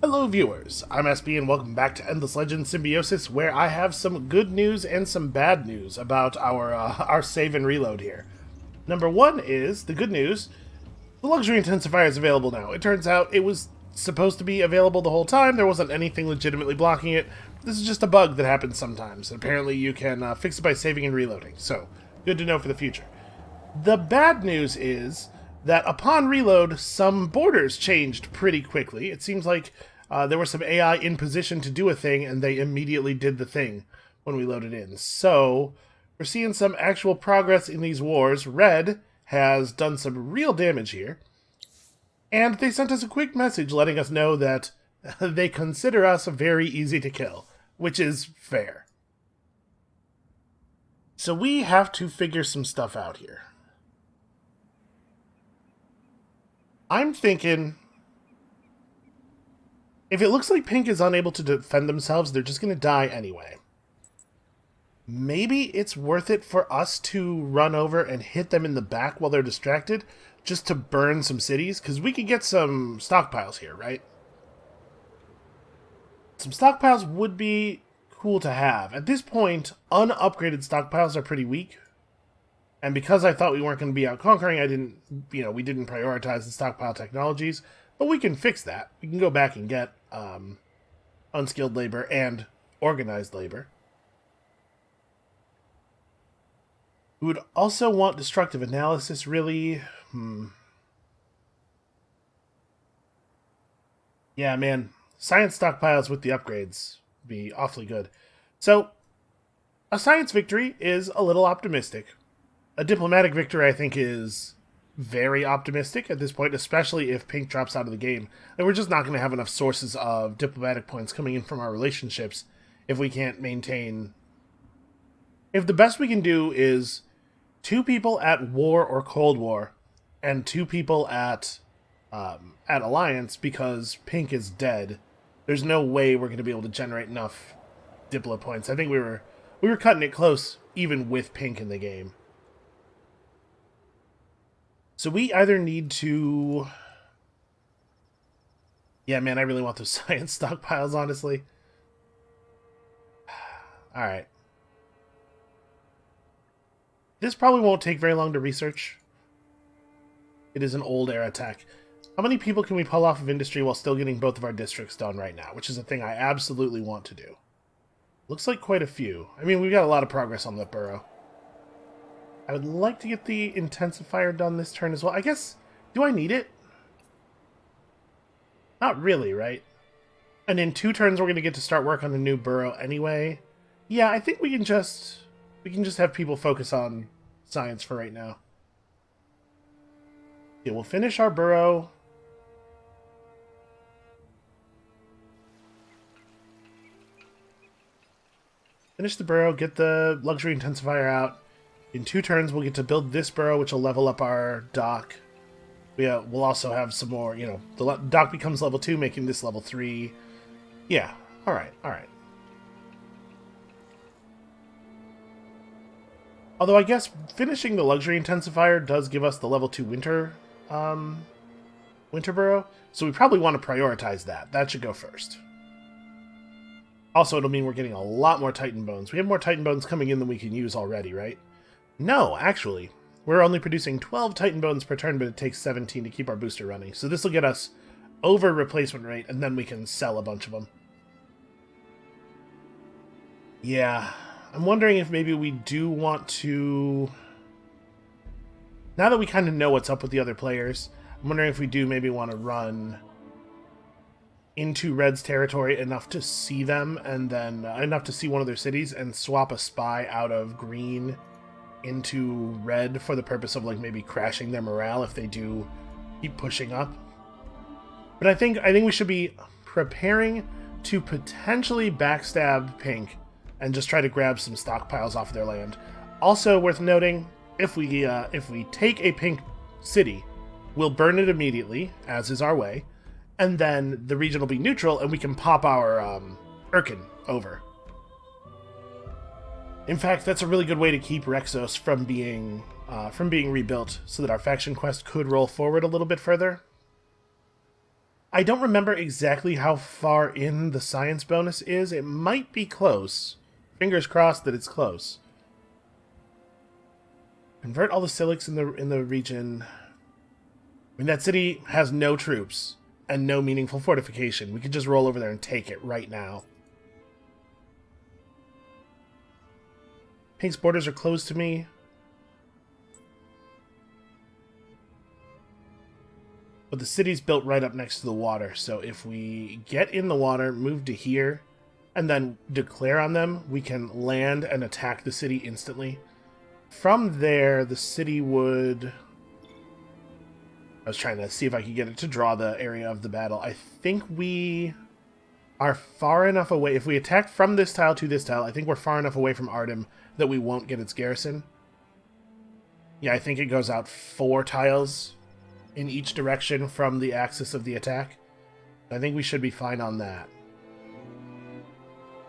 Hello viewers, I'm SB and welcome back to Endless Legends Symbiosis, where I have some good news and some bad news about our save and reload here. Number one is, the good news, the luxury intensifier is available now. It turns out it was supposed to be available the whole time, there wasn't anything legitimately blocking it. This is just a bug that happens sometimes, and apparently you can fix it by saving and reloading, so good to know for the future. The bad news is that upon reload, some borders changed pretty quickly. It seems like there was some AI in position to do a thing, and they immediately did the thing when we loaded in. So, we're seeing some actual progress in these wars. Red has done some real damage here, and they sent us a quick message letting us know that they consider us very easy to kill, which is fair. So we have to figure some stuff out here. I'm thinking, if it looks like Pink is unable to defend themselves, they're just going to die anyway. Maybe it's worth it for us to run over and hit them in the back while they're distracted, just to burn some cities, because we could get some stockpiles here, right? Some stockpiles would be cool to have. At this point, unupgraded stockpiles are pretty weak. And because I thought we weren't going to be out conquering, we didn't prioritize the stockpile technologies. But we can fix that. We can go back and get unskilled labor and organized labor. We would also want destructive analysis, really. Yeah, man. Science stockpiles with the upgrades would be awfully good. So, a science victory is a little optimistic. A diplomatic victory, I think, is very optimistic at this point, especially if Pink drops out of the game. And we're just not going to have enough sources of diplomatic points coming in from our relationships if we can't maintain... If the best we can do is 2 people at war or Cold War and 2 people at Alliance because Pink is dead, there's no way we're going to be able to generate enough Diplo points. I think we were cutting it close even with Pink in the game. So we either need to... Yeah, man, I really want those science stockpiles, honestly. Alright. This probably won't take very long to research. It is an old era tech. How many people can we pull off of industry while still getting both of our districts done right now? Which is a thing I absolutely want to do. Looks like quite a few. I mean, we've got a lot of progress on that borough. I would like to get the intensifier done this turn as well. I guess, do I need it? Not really, right? And in 2 turns we're going to get to start work on a new borough anyway. Yeah, I think we can just have people focus on science for right now. Yeah, we'll finish our borough. Finish the borough, get the luxury intensifier out. In 2 turns, we'll get to build this borough, which will level up our dock. We'll also have some more, the dock becomes level 2, making this level 3. Yeah, alright. Although I guess finishing the luxury intensifier does give us the level 2 winter borough, so we probably want to prioritize that. That should go first. Also, it'll mean we're getting a lot more Titan Bones. We have more Titan Bones coming in than we can use already, right? No, actually, we're only producing 12 Titan Bones per turn, but it takes 17 to keep our booster running. So this will get us over replacement rate, and then we can sell a bunch of them. Yeah, I'm wondering if maybe we do want to... Now that we kind of know what's up with the other players, I'm wondering if we do maybe want to run into Red's territory enough to see them, and then enough to see one of their cities, and swap a spy out of green into red for the purpose of maybe crashing their morale if they do keep pushing up. But I think we should be preparing to potentially backstab Pink and just try to grab some stockpiles off their land. Also worth noting, if we take a Pink city, we'll burn it immediately, as is our way, and then the region will be neutral and we can pop our Urkan over. In fact, that's a really good way to keep Rexos from being rebuilt, so that our faction quest could roll forward a little bit further. I don't remember exactly how far in the science bonus is. It might be close. Fingers crossed that it's close. Convert all the Silics in the region. I mean, that city has no troops and no meaningful fortification. We could just roll over there and take it right now. Pink's borders are closed to me. But the city's built right up next to the water, so if we get in the water, move to here, and then declare on them, we can land and attack the city instantly. From there, the city would... I was trying to see if I could get it to draw the area of the battle. I think we are far enough away. If we attack from this tile to this tile, I think we're far enough away from Artem that we won't get its garrison. Yeah, I think it goes out 4 tiles in each direction from the axis of the attack. I think we should be fine on that.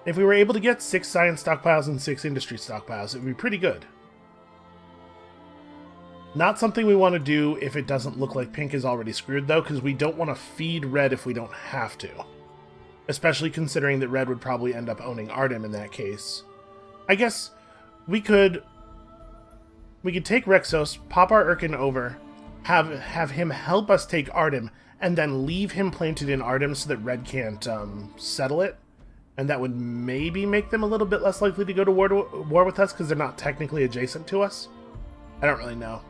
If we were able to get 6 science stockpiles and 6 industry stockpiles, it would be pretty good. Not something we want to do if it doesn't look like pink is already screwed, though, because we don't want to feed red if we don't have to. Especially considering that red would probably end up owning Artem in that case. I guess we could take Rexos, pop our Urkan over, have him help us take Artem, and then leave him planted in Artem so that red can't settle it. And that would maybe make them a little bit less likely to go to war with us because they're not technically adjacent to us. I don't really know.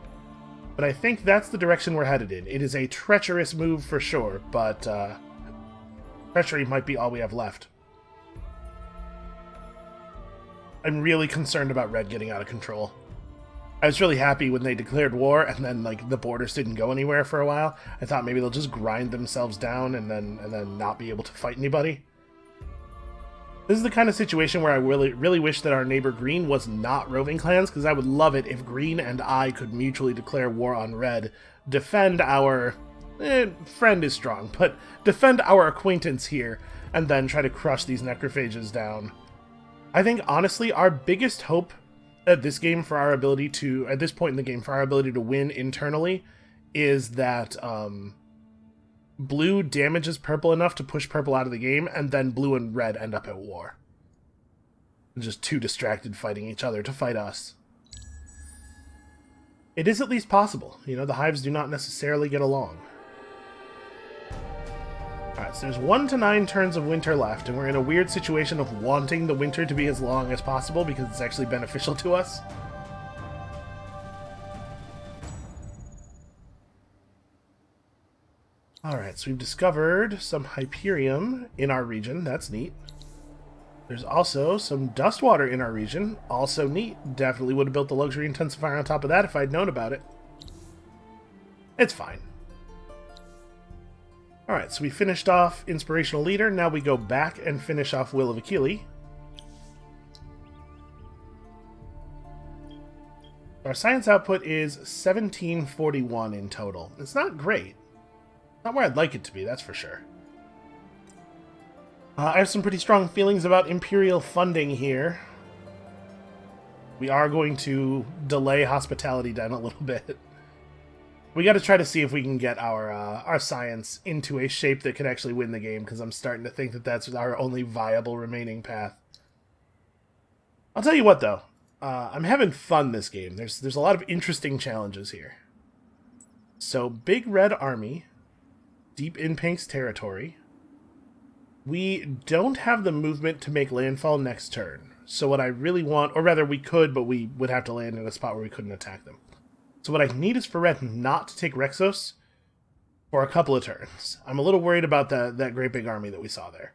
But I think that's the direction we're headed in. It is a treacherous move for sure, but treachery might be all we have left. I'm really concerned about red getting out of control. I was really happy when they declared war and then like the borders didn't go anywhere for a while. I thought maybe they'll just grind themselves down and then not be able to fight anybody. This is the kind of situation where I really wish that our neighbor Green was not roving clans, because I would love it if Green and I could mutually declare war on Red, defend our... friend is strong, but defend our acquaintance here, and then try to crush these necrophages down. I think, honestly, our biggest hope at this game for our ability to... at this point in the game, for our ability to win internally, is that, blue damages purple enough to push purple out of the game, and then blue and red end up at war. Just too distracted fighting each other to fight us. It is at least possible. You know, the hives do not necessarily get along. Alright, so there's 1 to 9 turns of winter left, and we're in a weird situation of wanting the winter to be as long as possible because it's actually beneficial to us. Alright, so we've discovered some Hyperium in our region. That's neat. There's also some dust water in our region. Also neat. Definitely would have built the luxury intensifier on top of that if I'd known about it. It's fine. Alright, so we finished off Inspirational Leader. Now we go back and finish off Will of Achille. Our science output is 1741 in total. It's not great. Not where I'd like it to be, that's for sure. I have some pretty strong feelings about Imperial funding here. We are going to delay hospitality down a little bit. We got to try to see if we can get our science into a shape that can actually win the game, because I'm starting to think that that's our only viable remaining path. I'll tell you what, though. I'm having fun this game. There's a lot of interesting challenges here. So, Big Red Army... deep in Pink's territory. We don't have the movement to make landfall next turn. So what I really want, or rather we could, but we would have to land in a spot where we couldn't attack them. So what I need is for Red not to take Rexos for a couple of turns. I'm a little worried about that great big army that we saw there.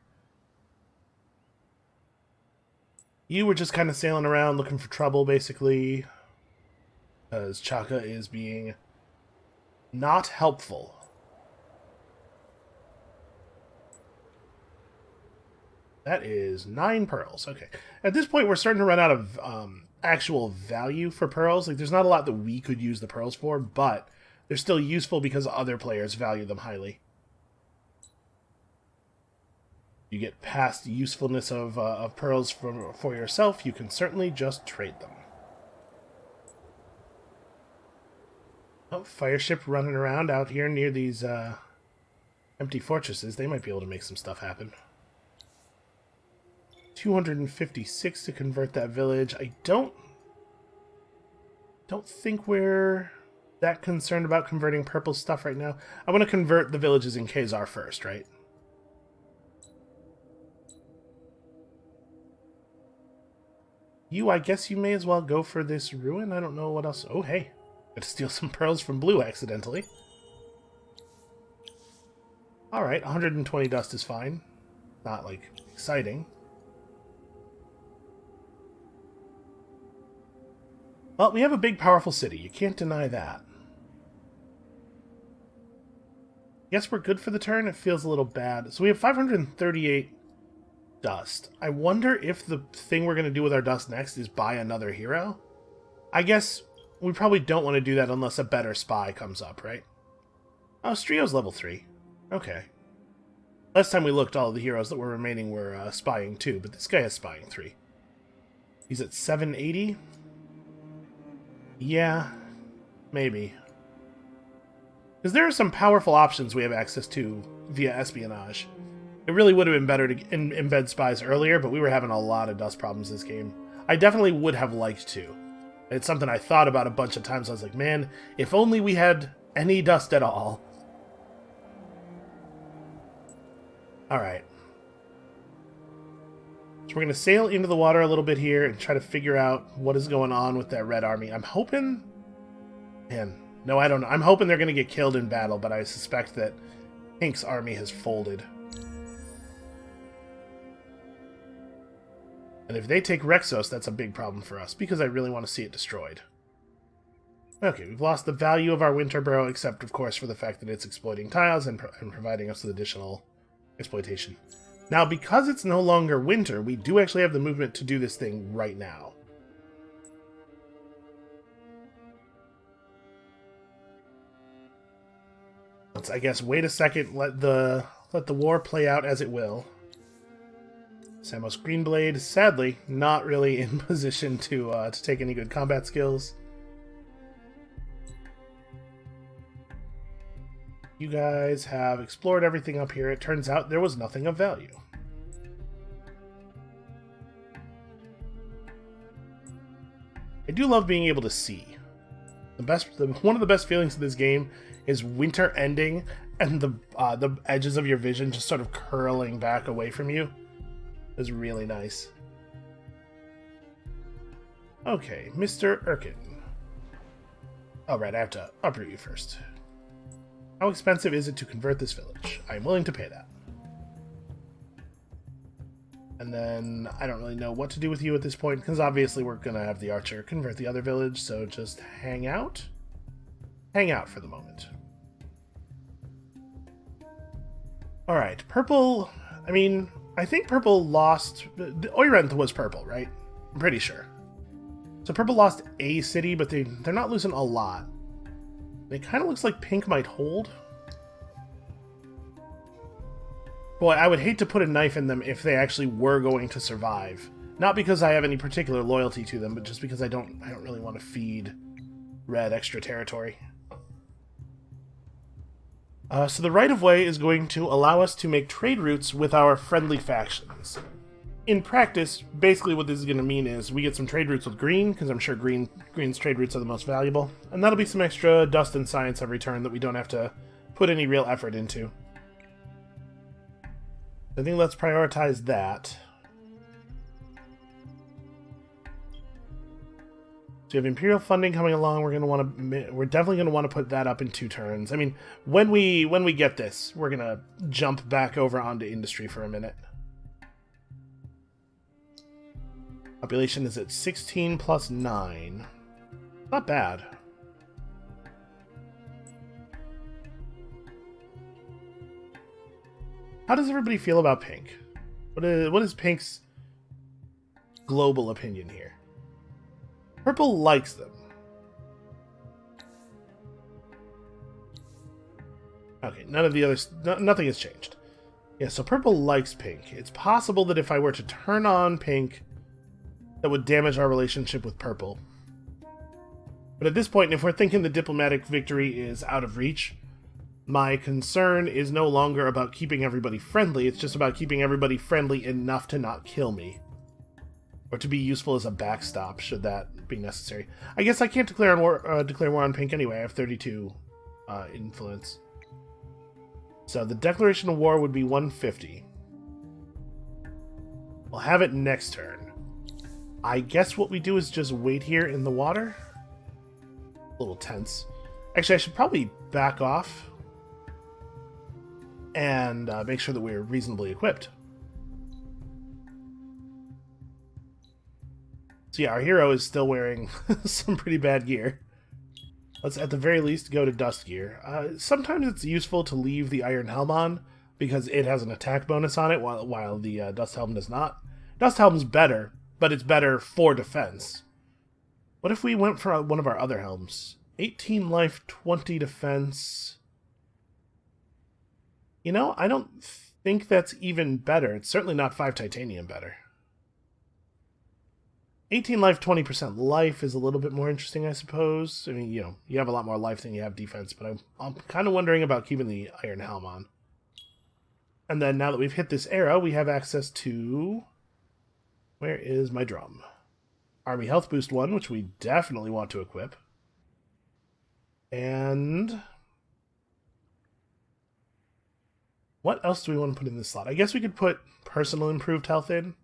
You were just kind of sailing around looking for trouble, basically. Because Chaka is being not helpful. That is 9 pearls. Okay. At this point, we're starting to run out of actual value for pearls. Like, there's not a lot that we could use the pearls for, but they're still useful because other players value them highly. You get past usefulness of pearls for yourself, you can certainly just trade them. Oh, fireship running around out here near these... I Empty fortresses, they might be able to make some stuff happen. 256 to convert that village. I don't think we're that concerned about converting purple stuff right now. I want to convert the villages in Khazar first, right? You, I guess you may as well go for this ruin. I don't know what else. Oh, hey. Got to steal some pearls from Blue accidentally. Alright, 120 dust is fine. Not, like, exciting. Well, we have a big, powerful city. You can't deny that. Guess we're good for the turn. It feels a little bad. So we have 538 dust. I wonder if the thing we're going to do with our dust next is buy another hero. I guess we probably don't want to do that unless a better spy comes up, right? Oh, Strio's level 3. Okay. Last time we looked, all of the heroes that were remaining were spying 2, but this guy has spying 3. He's at 780? Yeah, maybe. Because there are some powerful options we have access to via espionage. It really would have been better to embed spies earlier, but we were having a lot of dust problems this game. I definitely would have liked to. It's something I thought about a bunch of times. I was like, man, if only we had any dust at all. Alright. So we're going to sail into the water a little bit here and try to figure out what is going on with that red army. I'm hoping... Man, no, I don't know. I'm hoping they're going to get killed in battle, but I suspect that Pink's army has folded. And if they take Rexos, that's a big problem for us, because I really want to see it destroyed. Okay, we've lost the value of our Winter Burrow, except, of course, for the fact that it's exploiting tiles and providing us with additional exploitation. Now, because it's no longer winter, we do actually have the movement to do this thing right now. Let's, I guess, wait a second, let the war play out as it will. Samos Greenblade, sadly, not really in position to take any good combat skills. You guys have explored everything up here. It turns out there was nothing of value. I do love being able to see. One of the best feelings of this game is winter ending and the edges of your vision just sort of curling back away from you. It's really nice. Okay, Mr. Urkan. Oh, right, I have to uproot you first. How expensive is it to convert this village? I'm willing to pay that. And then I don't really know what to do with you at this point, because obviously we're going to have the archer convert the other village, so just hang out. Hang out for the moment. Alright, purple... I mean, I think purple lost... Oirenth was purple, right? I'm pretty sure. So purple lost a city, but they're not losing a lot. It kind of looks like pink might hold. Boy, I would hate to put a knife in them if they actually were going to survive. Not because I have any particular loyalty to them, but just because I don't really want to feed red extra territory. So the right-of-way is going to allow us to make trade routes with our friendly factions. In practice, basically what this is going to mean is we get some trade routes with green, because I'm sure green's trade routes are the most valuable, and that'll be some extra dust and science every turn that we don't have to put any real effort into. I think let's prioritize that. So you have Imperial funding coming along. We're definitely going to want to put that up in 2 turns. I mean, when we get this, we're going to jump back over onto industry for a minute. Population is at 16 plus 9. Not bad. How does everybody feel about pink? What is pink's global opinion here? Purple likes them. Okay, none of the others... nothing has changed. Yeah, so purple likes pink. It's possible that if I were to turn on pink, that would damage our relationship with purple. But at this point, if we're thinking the diplomatic victory is out of reach, My concern is no longer about keeping everybody friendly, it's just about keeping everybody friendly enough to not kill me. Or to be useful as a backstop, should that be necessary. I guess I can't declare war on pink anyway, I have 32 influence. So the declaration of war would be 150. We'll have it next turn. I guess what we do is just wait here in the water. A little tense. Actually, I should probably back off and make sure that we're reasonably equipped. So yeah, our hero is still wearing some pretty bad gear. Let's at the very least go to dust gear. Sometimes it's useful to leave the iron helm on because it has an attack bonus on it while the dust helm does not. Dust helm's better, but it's better for defense. What if we went for one of our other helms? 18 life, 20 defense. You know, I don't think that's even better. It's certainly not 5 titanium better. 18 life, 20% life is a little bit more interesting, I suppose. I mean, you know, you have a lot more life than you have defense, but I'm kind of wondering about keeping the iron helm on. And then now that we've hit this arrow, we have access to... Where is my drum? Army Health Boost 1, which we definitely want to equip. And... what else do we want to put in this slot? I guess we could put Personal Improved Health in,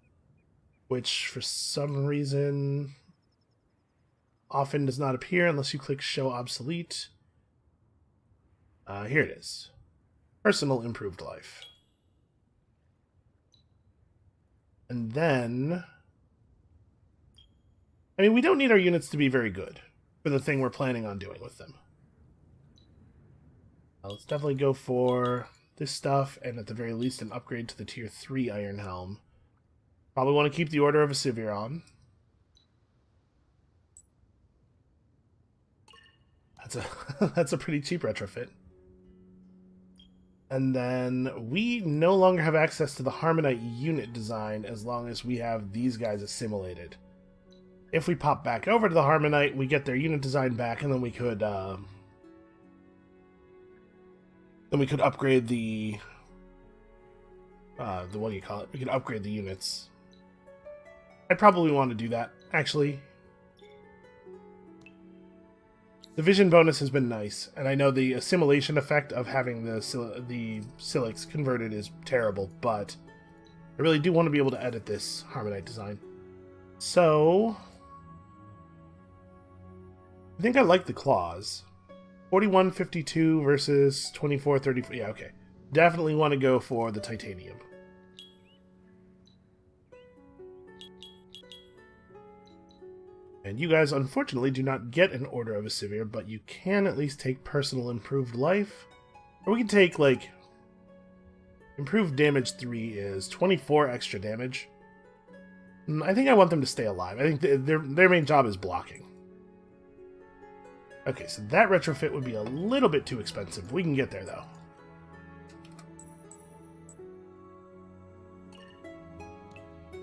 which for some reason often does not appear unless you click Show Obsolete. Here it is. Personal Improved Life. And then... I mean, we don't need our units to be very good for the thing we're planning on doing with them. Let's definitely go for this stuff, and at the very least an upgrade to the Tier 3 Iron Helm. Probably want to keep the Order of Asivir on. That's a pretty cheap retrofit. And then we no longer have access to the Harmonite unit design as long as we have these guys assimilated. If we pop back over to the Harmonite, we get their unit design back, and then we could upgrade the what do you call it? We could upgrade the units. I'd probably want to do that, actually. The vision bonus has been nice, and I know the assimilation effect of having the Silix converted is terrible, but I really do want to be able to edit this Harmonite design. So, I think I like the claws. 41.52 versus 24.34. Yeah, okay. Definitely want to go for the titanium. And you guys, unfortunately, do not get an Order of Asivir, but you can at least take Personal Improved Life. Or we can take, like... Improved Damage 3 is 24 extra damage. I think I want them to stay alive. I think their main job is blocking. Okay, so that retrofit would be a little bit too expensive. We can get there, though.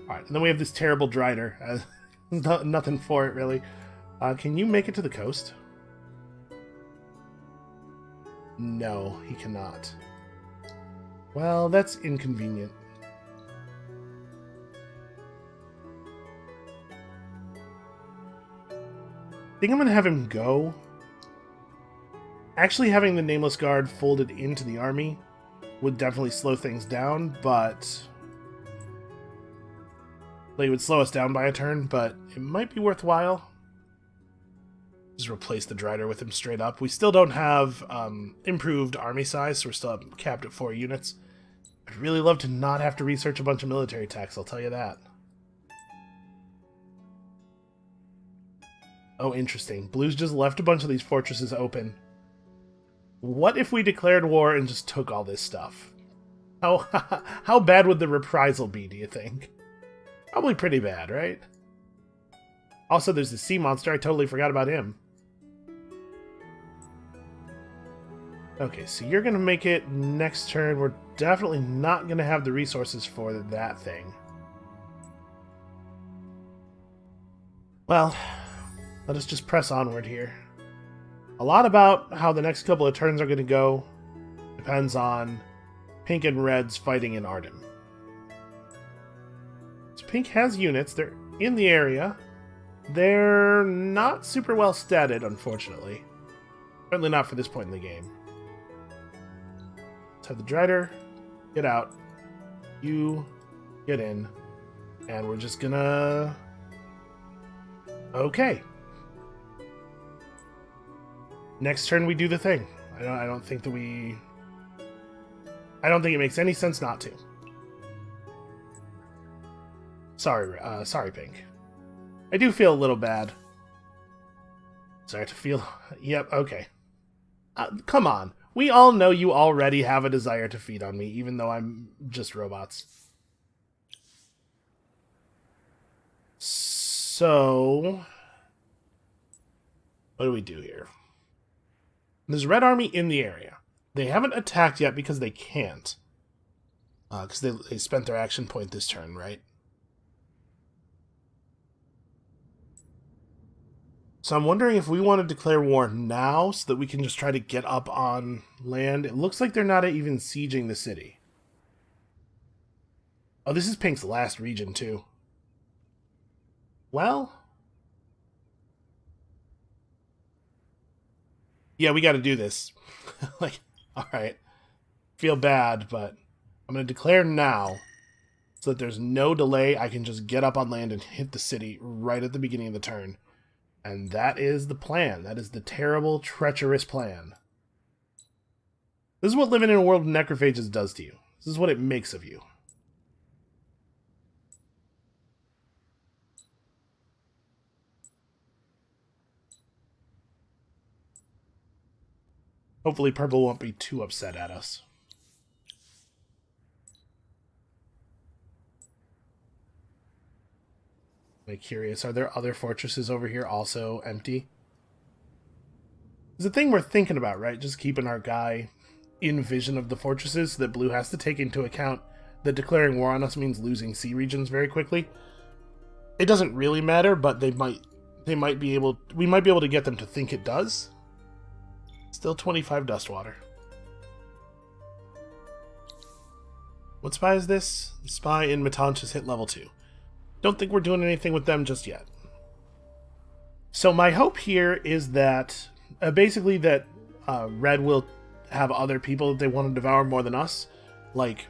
Alright, and then we have this terrible Drider. Nothing for it, really. Can you make it to the coast? No, he cannot. Well, that's inconvenient. I think I'm going to have him go. Actually, having the Nameless Guard folded into the army would definitely slow things down, but... Like, it would slow us down by a turn, but it might be worthwhile. Just replace the Drider with him straight up. We still don't have improved army size, so we're still capped at 4 units. I'd really love to not have to research a bunch of military techs, I'll tell you that. Oh, interesting. Blue's just left a bunch of these fortresses open. What if we declared war and just took all this stuff? How bad would the reprisal be, do you think? Probably pretty bad, right? Also, there's the sea monster. I totally forgot about him. Okay, so you're going to make it next turn. We're definitely not going to have the resources for that thing. Well, let us just press onward here. A lot about how the next couple of turns are going to go depends on Pink and Red's fighting in Arden. So Pink has units. They're in the area. They're not super well statted, unfortunately. Certainly not for this point in the game. Let's have the Drider get out. You get in. And we're just gonna... Okay. Next turn we do the thing. I don't think that we... I don't think it makes any sense not to. Sorry, Pink. I do feel a little bad. Start to feel... Yep, okay. Come on. We all know you already have a desire to feed on me, even though I'm just robots. So... What do we do here? There's a Red Army in the area. They haven't attacked yet because they can't. Because they spent their action point this turn, right? So I'm wondering if we want to declare war now so that we can just try to get up on land. It looks like they're not even sieging the city. Oh, this is Pink's last region, too. Well... Yeah, we got to do this. Like, alright. Feel bad, but I'm going to declare now so that there's no delay. I can just get up on land and hit the city right at the beginning of the turn. And that is the plan. That is the terrible, treacherous plan. This is what living in a world of necrophages does to you. This is what it makes of you. Hopefully purple won't be too upset at us. I'm curious, are there other fortresses over here also empty? It's a thing we're thinking about, right? Just keeping our guy in vision of the fortresses so that Blue has to take into account that declaring war on us means losing sea regions very quickly. It doesn't really matter, but we might be able to get them to think it does. Still 25 dust water. What spy is this? The spy in Matanch has hit level 2. Don't think we're doing anything with them just yet. So my hope here is that, basically that Red will have other people that they want to devour more than us. Like,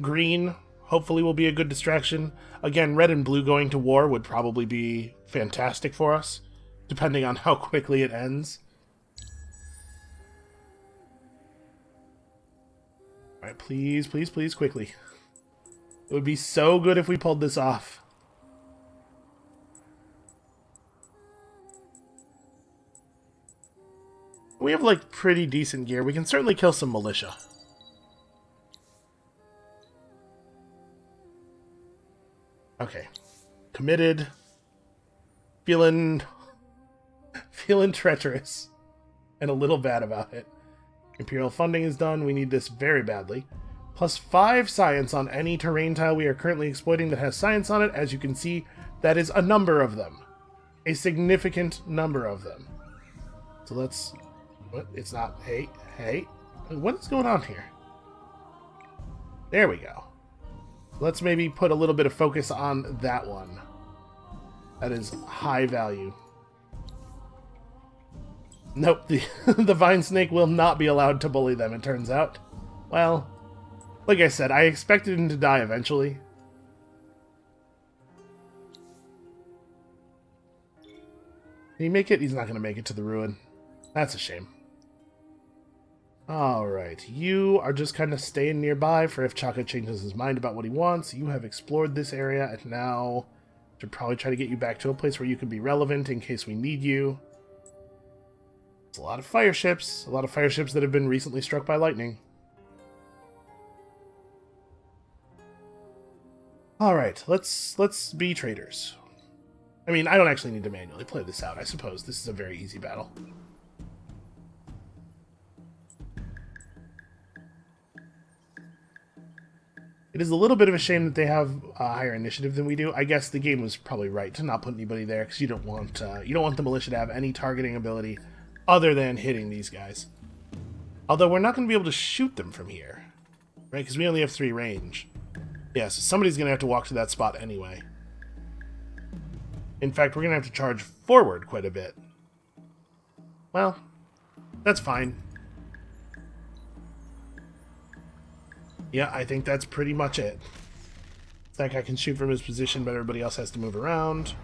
Green hopefully will be a good distraction. Again, Red and Blue going to war would probably be fantastic for us, depending on how quickly it ends. Alright, please, please, please, quickly. It would be so good if we pulled this off. We have, like, pretty decent gear. We can certainly kill some militia. Okay. Committed. Feeling treacherous. And a little bad about it. Imperial funding is done. We need this very badly. Plus 5 science on any terrain tile we are currently exploiting that has science on it. As you can see, that is a number of them. A significant number of them. So let's... What? It's not... Hey. What is going on here? There we go. Let's maybe put a little bit of focus on that one. That is high value. Nope, the Vine Snake will not be allowed to bully them, it turns out. Well, like I said, I expected him to die eventually. Can he make it? He's not going to make it to the ruin. That's a shame. Alright, you are just kind of staying nearby for if Chaka changes his mind about what he wants. You have explored this area, and now should probably try to get you back to a place where you can be relevant in case we need you. It's a lot of fire ships that have been recently struck by lightning. Alright, let's be traders. I mean, I don't actually need to manually play this out, I suppose. This is a very easy battle. It is a little bit of a shame that they have a higher initiative than we do. I guess the game was probably right to not put anybody there, because you don't want the militia to have any targeting ability other than hitting these guys. Although we're not going to be able to shoot them from here. Right, because we only have 3 range. Yeah, so somebody's going to have to walk to that spot anyway. In fact, we're going to have to charge forward quite a bit. Well, that's fine. Yeah, I think that's pretty much it. That guy can shoot from his position, but everybody else has to move around.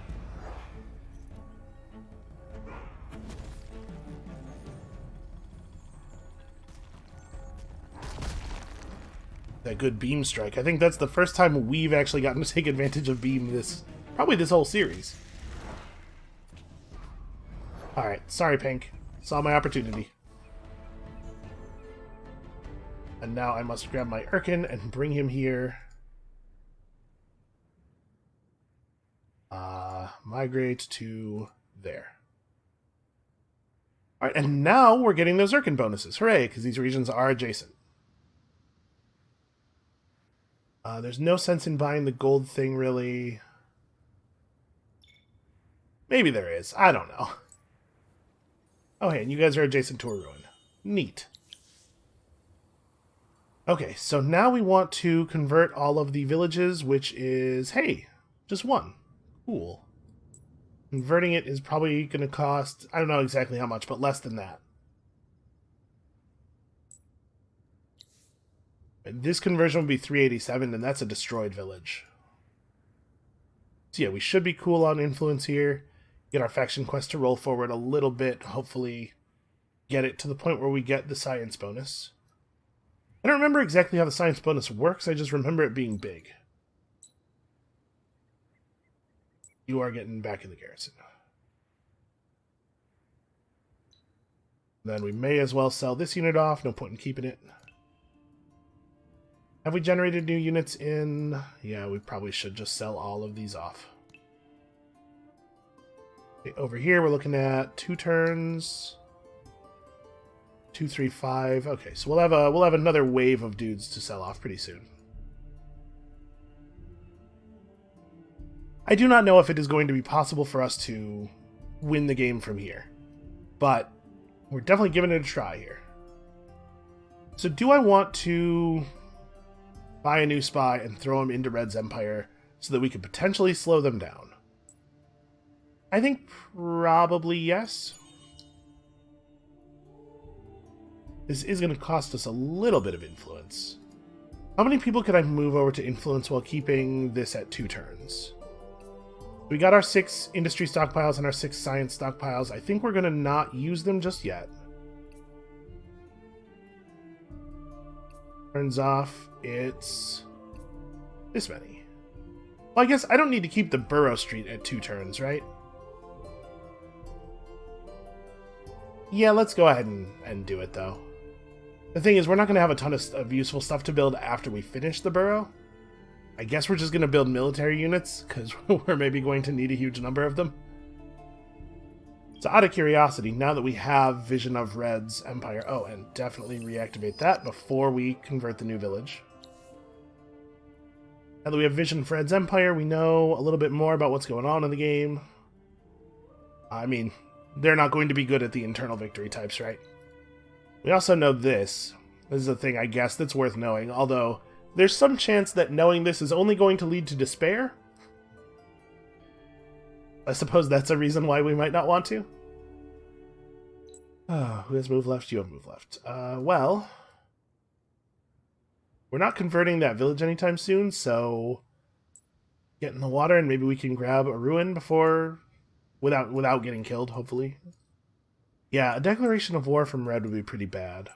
That good beam strike. I think that's the first time we've actually gotten to take advantage of beam probably this whole series. Alright, sorry Pink. Saw my opportunity. And now I must grab my Urkan and bring him here. Migrate to there. Alright, and now we're getting those Urkan bonuses. Hooray, because these regions are adjacent. There's no sense in buying the gold thing, really. Maybe there is. I don't know. Oh, hey, and you guys are adjacent to a ruin. Neat. Okay, so now we want to convert all of the villages, which is, hey, just 1. Cool. Converting it is probably going to cost, I don't know exactly how much, but less than that. This conversion will be 387, and that's a destroyed village. So yeah, we should be cool on influence here. Get our faction quest to roll forward a little bit. Hopefully get it to the point where we get the science bonus. I don't remember exactly how the science bonus works. I just remember it being big. You are getting back in the garrison. Then we may as well sell this unit off. No point in keeping it. Have we generated new units in... Yeah, we probably should just sell all of these off. Okay, over here, we're looking at 2 turns. 2, 3, 5. Okay, so we'll have another wave of dudes to sell off pretty soon. I do not know if it is going to be possible for us to win the game from here, but we're definitely giving it a try here. So do I want to buy a new spy and throw him into Red's Empire so that we could potentially slow them down? I think probably yes. This is going to cost us a little bit of influence. How many people could I move over to influence while keeping this at 2 turns? We got our 6 industry stockpiles and our 6 science stockpiles. I think we're going to not use them just yet. Turns off, it's this many. Well, I guess I don't need to keep the Burrow Street at 2 turns, right? Yeah, let's go ahead and do it, though. The thing is, we're not going to have a ton of useful stuff to build after we finish the Burrow. I guess we're just going to build military units, because we're maybe going to need a huge number of them. So out of curiosity, now that we have Vision of Red's Empire... Oh, and definitely reactivate that before we convert the new village. Now that we have Vision of Red's Empire, we know a little bit more about what's going on in the game. I mean, they're not going to be good at the internal victory types, right? We also know this. This is a thing, I guess, that's worth knowing, although there's some chance that knowing this is only going to lead to despair. I suppose that's a reason why we might not want to. Who has move left? You have move left. Well, we're not converting that village anytime soon, so get in the water and maybe we can grab a ruin before... Without getting killed, hopefully. Yeah, a declaration of war from Red would be pretty bad.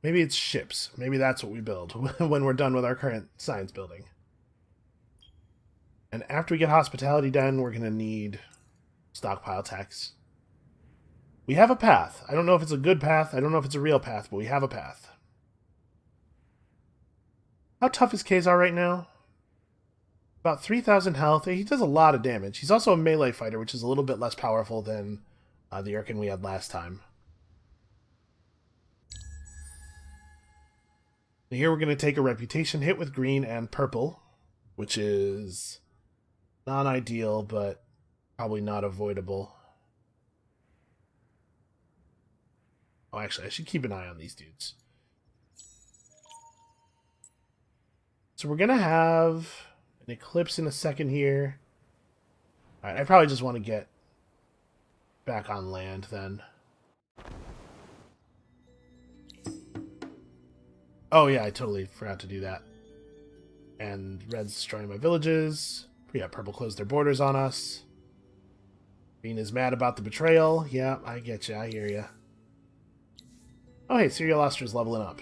Maybe it's ships. Maybe that's what we build when we're done with our current science building. And after we get hospitality done, we're going to need stockpile tax. We have a path. I don't know if it's a good path. I don't know if it's a real path, but we have a path. How tough is Khazar right now? About 3,000 health. He does a lot of damage. He's also a melee fighter, which is a little bit less powerful than the Urkan we had last time. And here we're going to take a reputation hit with green and purple, which is non-ideal, but probably not avoidable. Oh, actually, I should keep an eye on these dudes. So we're going to have an eclipse in a second here. Alright, I probably just want to get back on land then. Oh yeah, I totally forgot to do that. And red's destroying my villages. Yeah, purple closed their borders on us. Green is mad about the betrayal. Yeah, I get you. I hear you. Oh, hey, Serial Ostra's leveling up.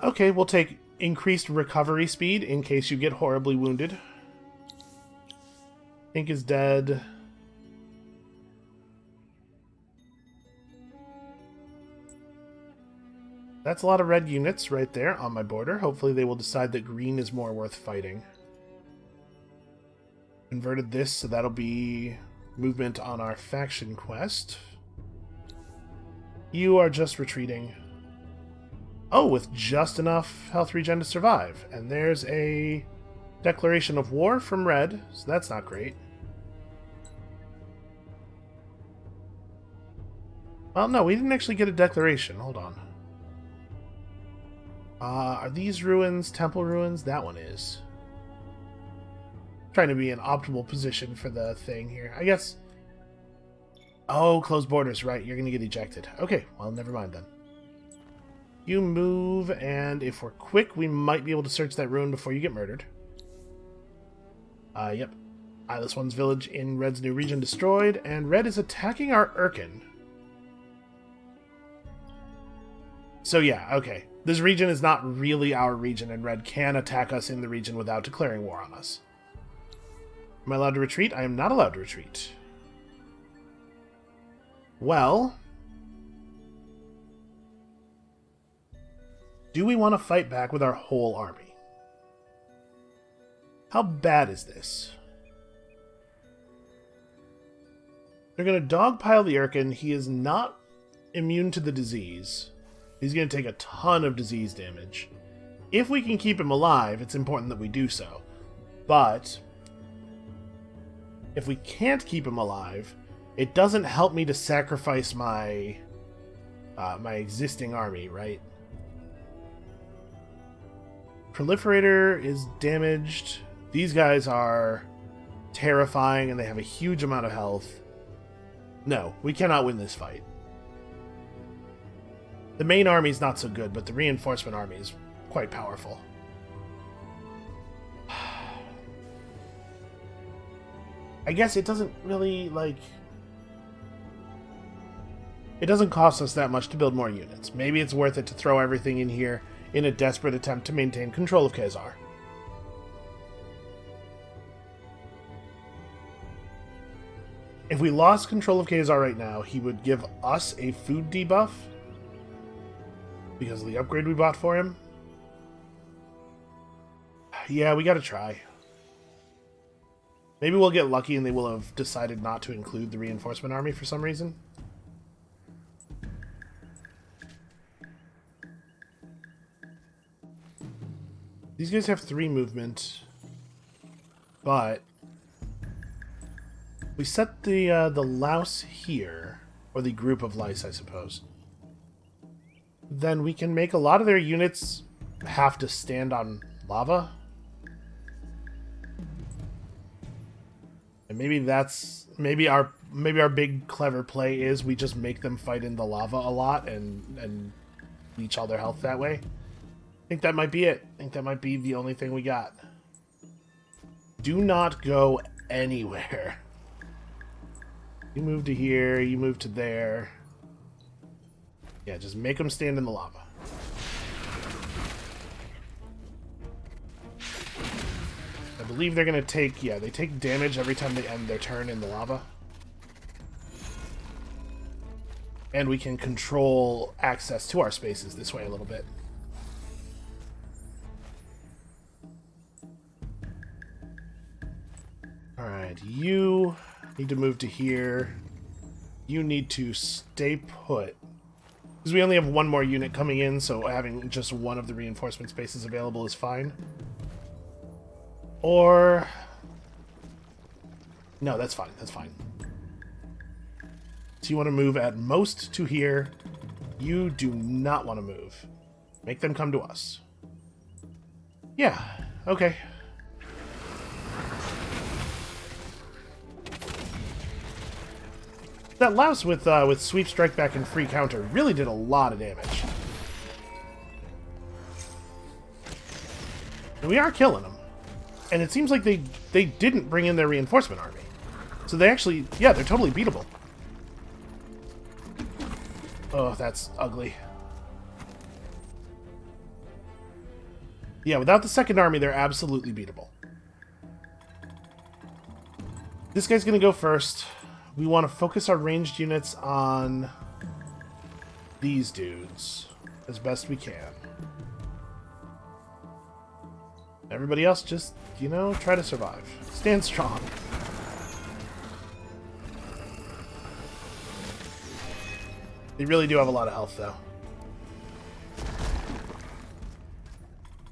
Okay, we'll take increased recovery speed in case you get horribly wounded. Pink is dead. That's a lot of red units right there on my border. Hopefully they will decide that green is more worth fighting. Converted this, so that'll be movement on our faction quest. You are just retreating. Oh, with just enough health regen to survive. And there's a declaration of war from red, so that's not great. Well, no, we didn't actually get a declaration. Hold on. Are these ruins temple ruins? That one is. Trying to be in optimal position for the thing here. I guess... Oh, closed borders, right. You're going to get ejected. Okay, well, never mind then. You move, and if we're quick, we might be able to search that ruin before you get murdered. Yep. Eyeless One's village in Red's new region destroyed, and Red is attacking our Urkan. So yeah, okay. This region is not really our region, and Red can attack us in the region without declaring war on us. Am I allowed to retreat? I am not allowed to retreat. Well... do we want to fight back with our whole army? How bad is this? They're going to dogpile the Urkan. He is not immune to the disease. He's going to take a ton of disease damage. If we can keep him alive, it's important that we do so. But if we can't keep him alive, it doesn't help me to sacrifice my my existing army, right? Proliferator is damaged. These guys are terrifying and they have a huge amount of health. No, we cannot win this fight. The main army is not so good, but the reinforcement army is quite powerful. I guess it doesn't really, like... it doesn't cost us that much to build more units. Maybe it's worth it to throw everything in here in a desperate attempt to maintain control of Khazar. If we lost control of Khazar right now, he would give us a food debuff because of the upgrade we bought for him. Yeah, we gotta try. Maybe we'll get lucky and they will have decided not to include the reinforcement army for some reason. These guys have 3 movement, but we set the louse here, or the group of lice, I suppose. Then we can make a lot of their units have to stand on lava. And maybe that's maybe our big clever play is we just make them fight in the lava a lot and leech all their health that way. I think that might be it. I think that might be the only thing we got. Do not go anywhere. You move to here, you move to there. Yeah, just make them stand in the lava. I believe they're going to take... yeah, they take damage every time they end their turn in the lava. And we can control access to our spaces this way a little bit. Alright, you need to move to here. You need to stay put. Because we only have one more unit coming in, so having just one of the reinforcement spaces available is fine. Or... no, that's fine, that's fine. So you want to move at most to here. You do not want to move. Make them come to us. Yeah, okay. That louse with Sweep, Strike Back, and Free Counter really did a lot of damage. And we are killing them. And it seems like they didn't bring in their reinforcement army. So they actually, yeah, they're totally beatable. Oh, that's ugly. Yeah, without the second army, they're absolutely beatable. This guy's going to go first. We want to focus our ranged units on these dudes as best we can. Everybody else just, you know, try to survive. Stand strong. They really do have a lot of health, though.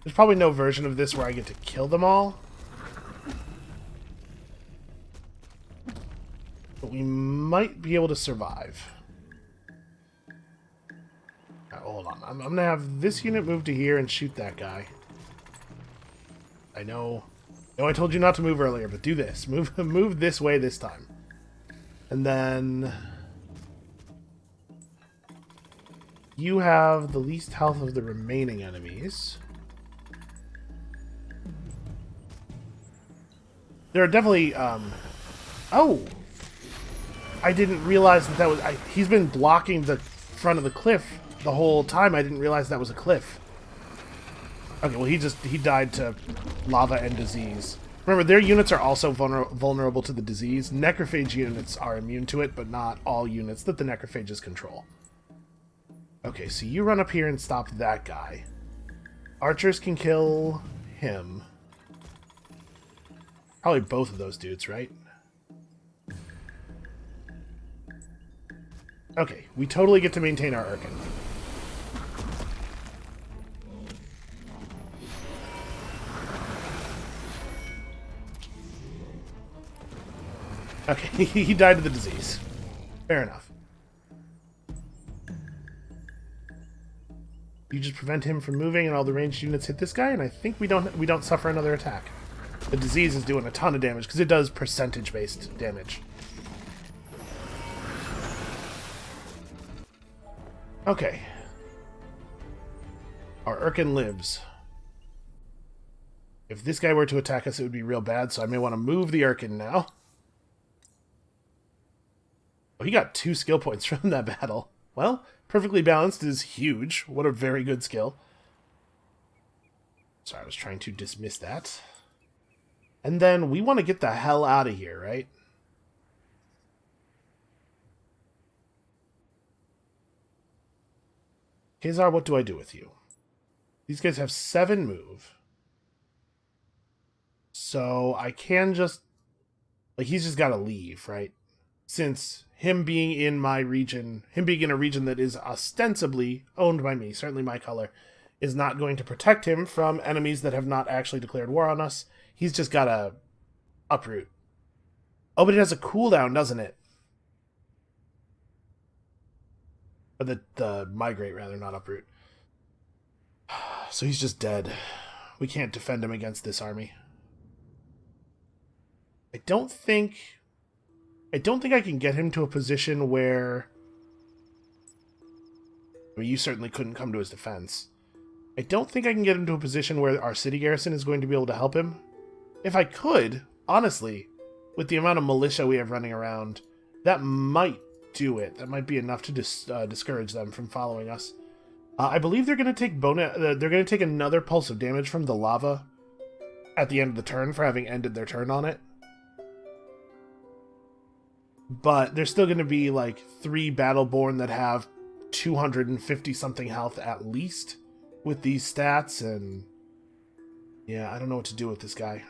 There's probably no version of this where I get to kill them all. But we might be able to survive. Right, hold on. I'm going to have this unit move to here and shoot that guy. I know I told you not to move earlier, but do this. Move this way this time. And then you have the least health of the remaining enemies. There are definitely, oh! I didn't realize that was... he's been blocking the front of the cliff the whole time. I didn't realize that was a cliff. Okay, well, he died to lava and disease. Remember, their units are also vulnerable to the disease. Necrophage units are immune to it, but not all units that the necrophages control. Okay, so you run up here and stop that guy. Archers can kill him. Probably both of those dudes, right? Okay, we totally get to maintain our Urkan. Okay, he died of the disease. Fair enough. You just prevent him from moving, and all the ranged units hit this guy, and I think we don't suffer another attack. The disease is doing a ton of damage because it does percentage-based damage. Okay. Our Urkan lives. If this guy were to attack us, it would be real bad, so I may want to move the Urkan now. Oh, he got 2 skill points from that battle. Well, perfectly balanced is huge. What a very good skill. Sorry, I was trying to dismiss that. And then we want to get the hell out of here, right? Khazar, what do I do with you? These guys have 7 move. So I can just... like, he's just got to leave, right? Since him being in my region, him being in a region that is ostensibly owned by me, certainly my color, is not going to protect him from enemies that have not actually declared war on us. He's just got to uproot. Oh, but it has a cooldown, doesn't it? Or the migrate, rather, not uproot. So he's just dead. We can't defend him against this army. I don't think I can get him to a position where... I mean, you certainly couldn't come to his defense. I don't think I can get him to a position where our city garrison is going to be able to help him. If I could, honestly, with the amount of militia we have running around, that might do it. That might be enough to discourage them from following us. I believe they're going to take they're going to take another pulse of damage from the lava at the end of the turn for having ended their turn on it. But there's still going to be like 3 Battleborn that have 250 something health at least with these stats, and yeah, I don't know what to do with this guy.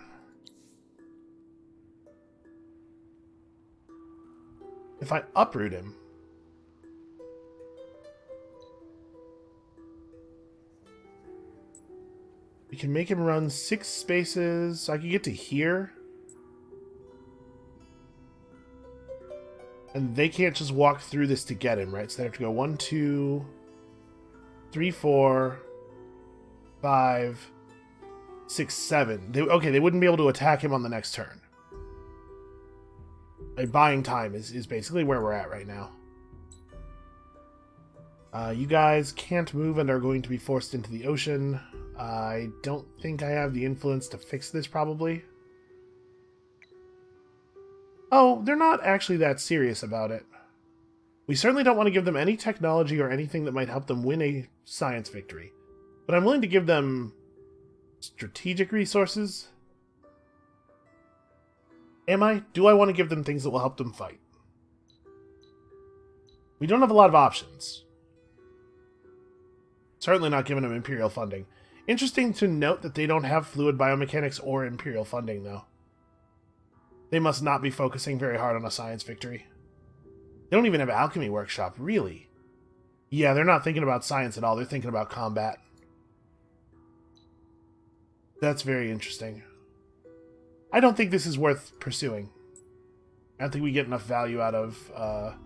If I uproot him, we can make him run 6 spaces. So I can get to here. And they can't just walk through this to get him, right? So they have to go 1, 2, 3, 4, 5, 6, 7. They wouldn't be able to attack him on the next turn. Like, buying time is basically where we're at right now. You guys can't move and are going to be forced into the ocean. I don't think I have the influence to fix this, probably. Oh, they're not actually that serious about it. We certainly don't want to give them any technology or anything that might help them win a science victory. But I'm willing to give them strategic resources. Am I? Do I want to give them things that will help them fight? We don't have a lot of options. Certainly not giving them Imperial funding. Interesting to note that they don't have fluid biomechanics or Imperial funding, though. They must not be focusing very hard on a science victory. They don't even have Alchemy Workshop, really. Yeah, they're not thinking about science at all. They're thinking about combat. That's very interesting. I don't think this is worth pursuing. I don't think we get enough value out of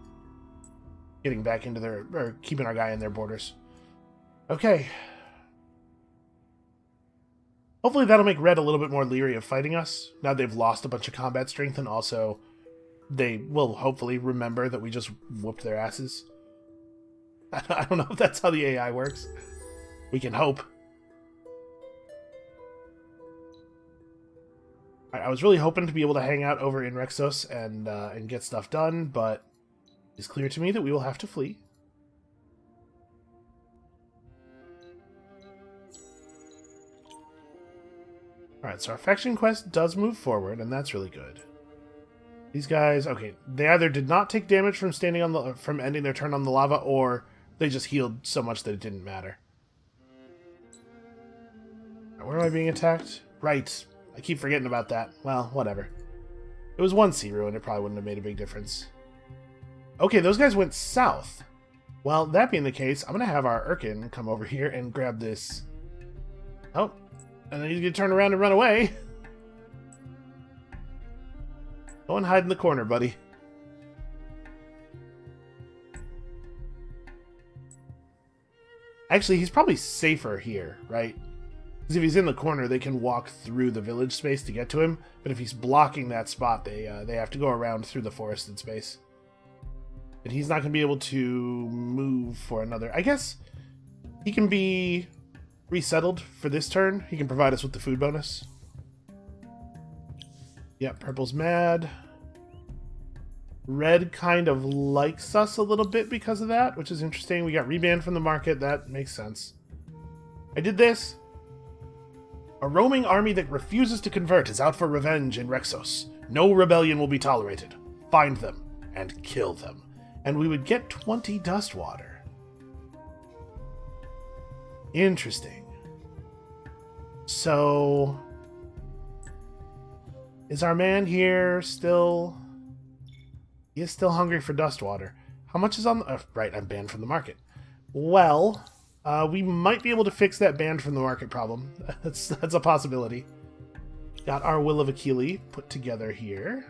getting back into their... or keeping our guy in their borders. Okay. Hopefully that'll make Red a little bit more leery of fighting us. Now they've lost a bunch of combat strength, and also they will hopefully remember that we just whooped their asses. I don't know if that's how the AI works. We can hope. I was really hoping to be able to hang out over in Rexos and get stuff done, but it's clear to me that we will have to flee. Alright, so our faction quest does move forward, and that's really good. These guys, okay, they either did not take damage from from ending their turn on the lava, or they just healed so much that it didn't matter. Where am I being attacked? Right. I keep forgetting about that. Well, whatever. It was 1 sea ruin, it probably wouldn't have made a big difference. Okay, those guys went south. Well, that being the case, I'm going to have our Urkan come over here and grab this. Oh, and then he's going to turn around and run away. Go and hide in the corner, buddy. Actually, he's probably safer here, right? Because if he's in the corner, they can walk through the village space to get to him. But if he's blocking that spot, they have to go around through the forested space. And he's not going to be able to move for another... I guess he can be resettled for this turn. He can provide us with the food bonus. Yep, purple's mad. Red kind of likes us a little bit because of that, which is interesting. We got rebanned from the market. That makes sense. I did this. A roaming army that refuses to convert is out for revenge in Rexos. No rebellion will be tolerated. Find them and kill them. And we would get 20 dust water. Interesting. So... is our man here still... he is still hungry for dust water. How much is on the... right, I'm banned from the market. Well... we might be able to fix that banned from the market problem. That's a possibility. Got our Will of Achille put together here.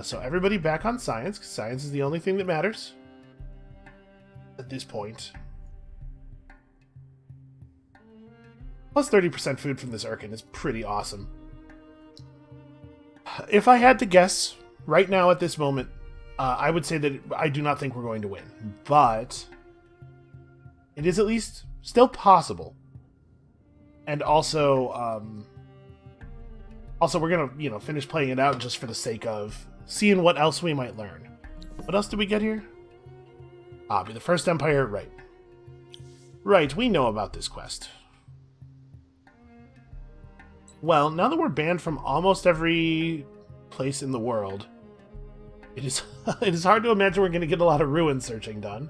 So everybody back on science, because science is the only thing that matters at this point. Plus 30% food from this Urkan is pretty awesome. If I had to guess, right now at this moment, I would say that I do not think we're going to win. But... it is at least still possible. And also, we're going to, finish playing it out just for the sake of seeing what else we might learn. What else did we get here? Be the first empire, right. Right, we know about this quest. Well, now that we're banned from almost every place in the world, it is hard to imagine we're going to get a lot of ruin searching done.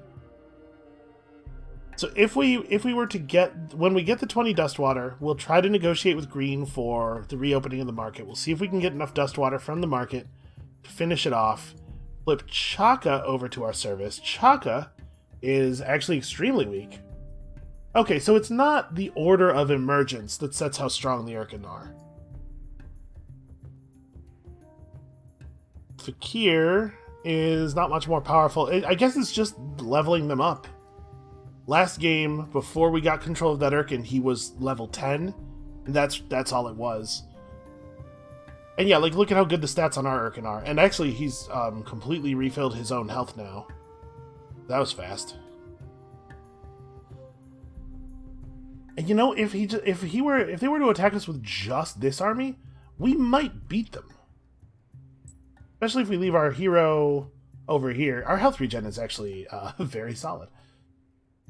So if we were to get... when we get the 20 dust water, we'll try to negotiate with Green for the reopening of the market. We'll see if we can get enough dust water from the market to finish it off. Flip Chaka over to our service. Chaka is actually extremely weak. Okay, so it's not the order of emergence that sets how strong the Urkan are. Fakir is not much more powerful. I guess it's just leveling them up. Last game, before we got control of that Urkan, he was level 10, and that's all it was. And yeah, like, look at how good the stats on our Urkan are. And actually, he's completely refilled his own health now. That was fast. And you know, if they were to attack us with just this army, we might beat them. Especially if we leave our hero over here. Our health regen is actually very solid.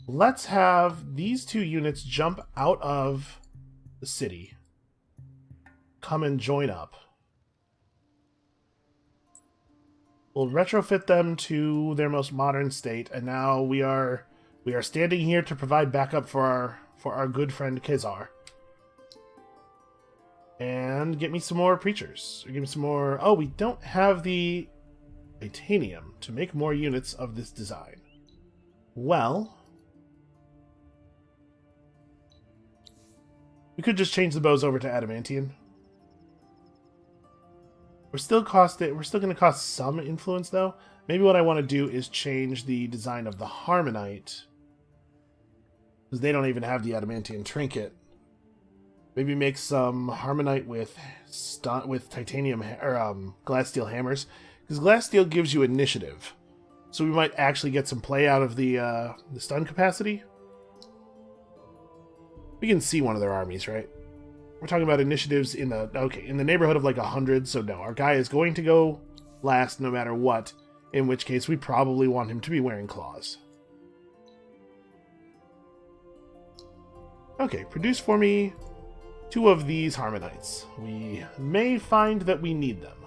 Let's have these two units jump out of the city. Come and join up. We'll retrofit them to their most modern state, and now we are standing here to provide backup for our good friend Khazar. And get me some more preachers. Or give me some more... Oh, we don't have the titanium to make more units of this design. Well, we could just change the bows over to adamantium. We're still going to cost some influence, though. Maybe what I want to do is change the design of the Harmonite, because they don't even have the adamantium trinket. Maybe make some Harmonite with titanium or glass steel hammers, because glass steel gives you initiative, so we might actually get some play out of the stun capacity. We can see one of their armies, right? We're talking about initiatives in the neighborhood of like 100, so no, our guy is going to go last no matter what, in which case we probably want him to be wearing claws. Okay, produce for me 2 of these Harmonites. We may find that we need them.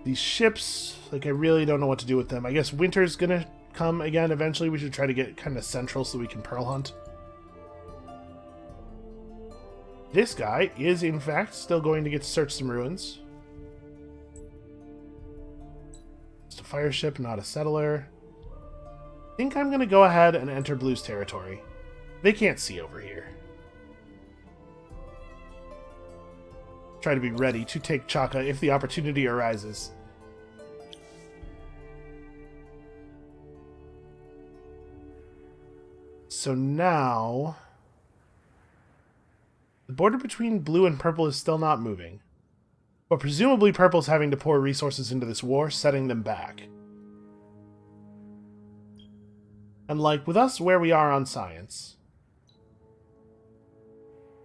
These ships, like, I really don't know what to do with them. I guess winter's gonna come again eventually. We should try to get kind of central so we can pearl hunt. This guy is, in fact, still going to get to search some ruins. It's a fire ship, not a settler. I think I'm going to go ahead and enter Blue's territory. They can't see over here. Try to be ready to take Chaka if the opportunity arises. So now, the border between blue and purple is still not moving. But presumably purple's having to pour resources into this war, setting them back. And like with us where we are on science,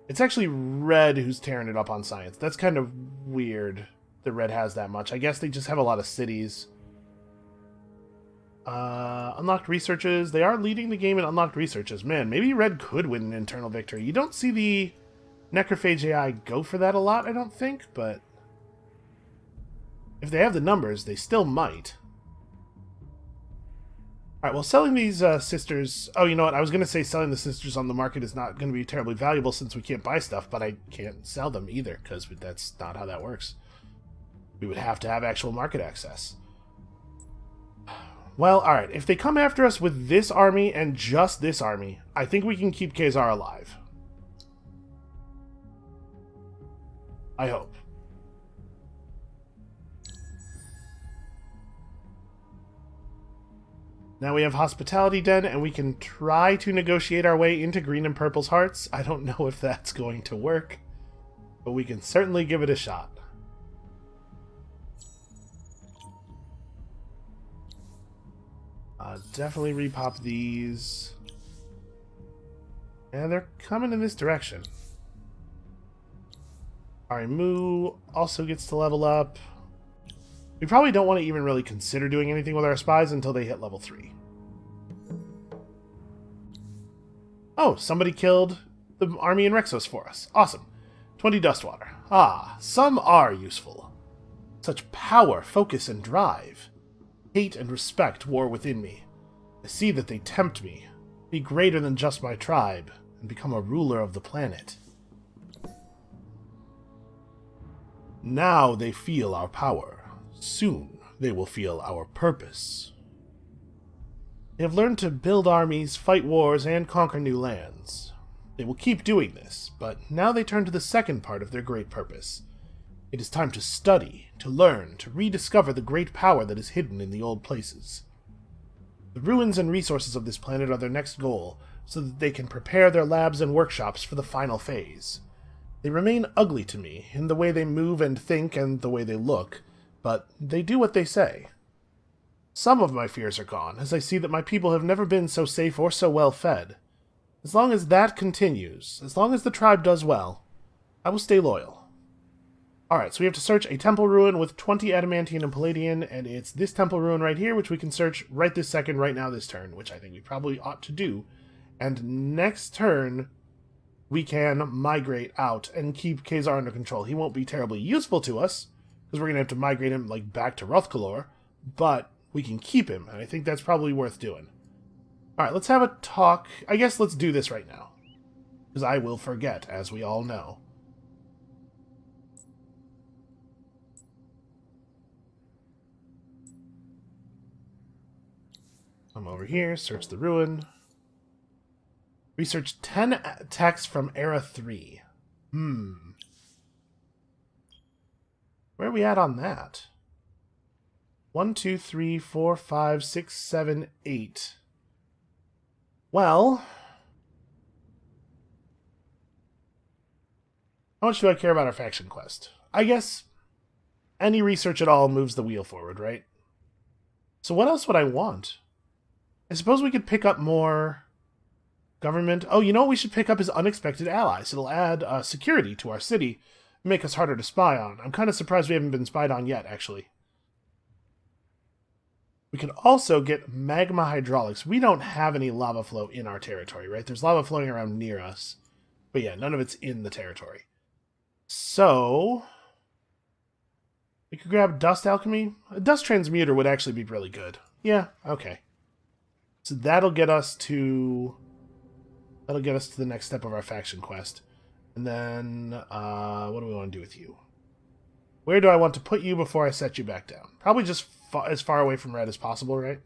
it's actually red who's tearing it up on science. That's kind of weird that red has that much. I guess they just have a lot of cities. Unlocked researches. They are leading the game in unlocked researches. Man, maybe red could win an internal victory. You don't see the Necrophage AI go for that a lot, I don't think, but if they have the numbers, they still might. Alright, well, selling these sisters... Oh, you know what? I was going to say selling the sisters on the market is not going to be terribly valuable since we can't buy stuff, but I can't sell them either, because that's not how that works. We would have to have actual market access. Well, alright, if they come after us with this army and just this army, I think we can keep Khazar alive. I hope. Now we have Hospitality Den, and we can try to negotiate our way into Green and Purple's hearts. I don't know if that's going to work, but we can certainly give it a shot. Definitely repop these. And they're coming in this direction. Arimu also gets to level up. We probably don't want to even really consider doing anything with our spies until they hit level 3. Oh, somebody killed the army in Rexos for us. Awesome. 20 Dustwater. Ah, some are useful. Such power, focus, and drive. Hate and respect war within me. I see that they tempt me. Be greater than just my tribe, and become a ruler of the planet. Now they feel our power. Soon they will feel our purpose. They have learned to build armies, fight wars, and conquer new lands. They will keep doing this, but now they turn to the second part of their great purpose. It is time to study, to learn, to rediscover the great power that is hidden in the old places. The ruins and resources of this planet are their next goal, so that they can prepare their labs and workshops for the final phase. They remain ugly to me, in the way they move and think and the way they look, but they do what they say. Some of my fears are gone, as I see that my people have never been so safe or so well fed. As long as that continues, as long as the tribe does well, I will stay loyal. Alright, so we have to search a temple ruin with 20 adamantium and palladium, and it's this temple ruin right here, which we can search right this second, right now this turn, which I think we probably ought to do. And next turn, we can migrate out and keep Khazar under control. He won't be terribly useful to us, because we're going to have to migrate him like back to Rothkalor, but we can keep him, and I think that's probably worth doing. Alright, let's have a talk. I guess let's do this right now, because I will forget, as we all know. Come over here, search the ruin. Research 10 texts from Era 3. Where are we at on that? 1, 2, 3, 4, 5, 6, 7, 8. Well, how much do I care about our faction quest? I guess any research at all moves the wheel forward, right? So what else would I want? I suppose we could pick up more government. Oh, you know what we should pick up is unexpected allies. It'll add security to our city and make us harder to spy on. I'm kind of surprised we haven't been spied on yet, actually. We can also get magma hydraulics. We don't have any lava flow in our territory, right? There's lava flowing around near us. But yeah, none of it's in the territory. So we could grab dust alchemy. A dust transmuter would actually be really good. Yeah, okay. So that'll get us to the next step of our faction quest. And then what do we want to do with you? Where do I want to put you before I set you back down? Probably just as far away from red as possible, right?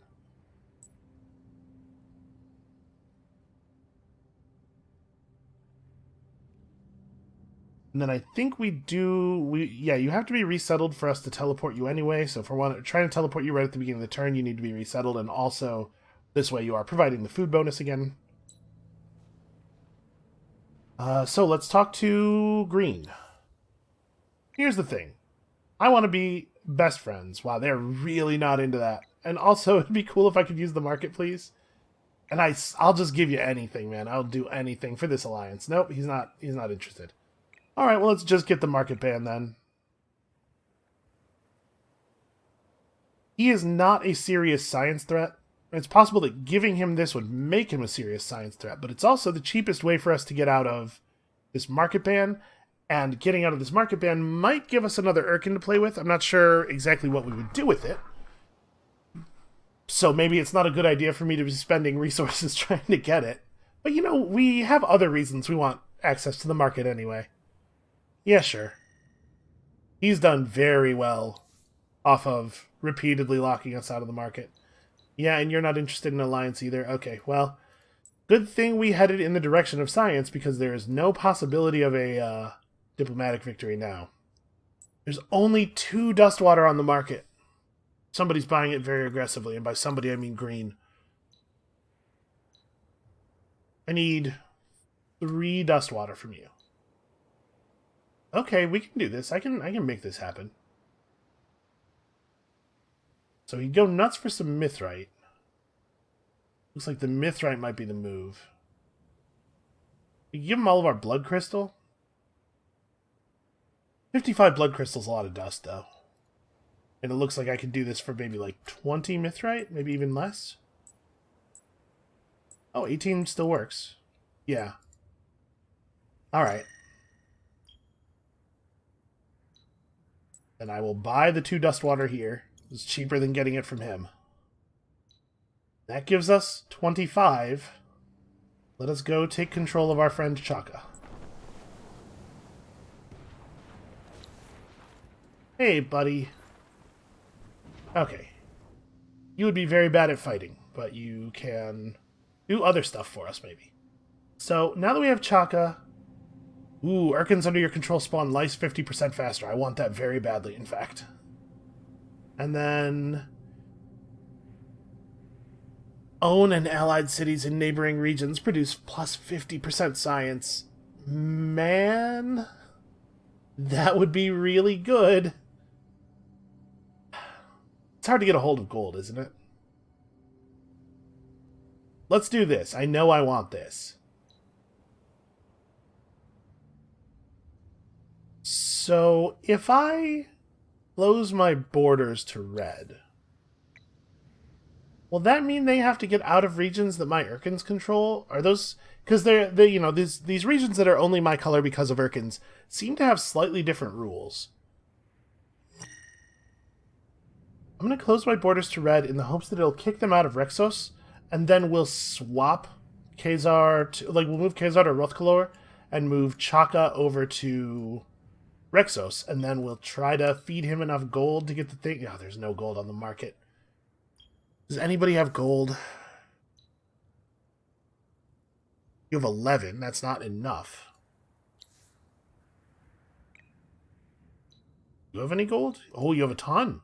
And then I think yeah, you have to be resettled for us to teleport you anyway. So if we're trying to teleport you right at the beginning of the turn, you need to be resettled. And also, this way you are providing the food bonus again. So let's talk to Green. Here's the thing. I want to be best friends. Wow, they're really not into that. And also, it'd be cool if I could use the market, please. And I'll just give you anything, man. I'll do anything for this alliance. Nope, he's not interested. Alright, well, let's just get the market ban then. He is not a serious science threat. It's possible that giving him this would make him a serious science threat, but it's also the cheapest way for us to get out of this market ban, and getting out of this market ban might give us another Urkan to play with. I'm not sure exactly what we would do with it. So maybe it's not a good idea for me to be spending resources trying to get it. But, you know, we have other reasons we want access to the market anyway. Yeah, sure. He's done very well off of repeatedly locking us out of the market. Yeah, and you're not interested in alliance either. Okay, well, good thing we headed in the direction of science, because there is no possibility of a diplomatic victory now. There's only 2 Dustwater on the market. Somebody's buying it very aggressively, and by somebody I mean Green. I need 3 Dustwater from you. Okay, we can do this. I can make this happen. So he'd go nuts for some Mithrite. Looks like the Mithrite might be the move. We can give him all of our blood crystal. 55 blood crystal's a lot of dust, though. And it looks like I could do this for maybe like 20 Mithrite, maybe even less. Oh, 18 still works. Yeah. Alright. And I will buy the 2 Dustwater here. It's cheaper than getting it from him. That gives us 25. Let us go take control of our friend Chaka. Hey, buddy. Okay. You would be very bad at fighting, but you can do other stuff for us, maybe. So, now that we have Chaka... Ooh, Urkans under your control spawn lice 50% faster. I want that very badly, in fact. And then... Own and allied cities in neighboring regions produce plus 50% science. Man... That would be really good. It's hard to get a hold of gold, isn't it? Let's do this. I know I want this. So, if I close my borders to red, will that mean they have to get out of regions that my Urkans control? Are those... Because they you know, these regions that are only my color because of Urkans seem to have slightly different rules. I'm going to close my borders to red in the hopes that it'll kick them out of Rexos, and then we'll swap Khazar to... Like, we'll move Khazar to Rothkalor and move Chaka over to Rexos, and then we'll try to feed him enough gold to get the thing... Oh, there's no gold on the market. Does anybody have gold? You have 11. That's not enough. You have any gold? Oh, you have a ton.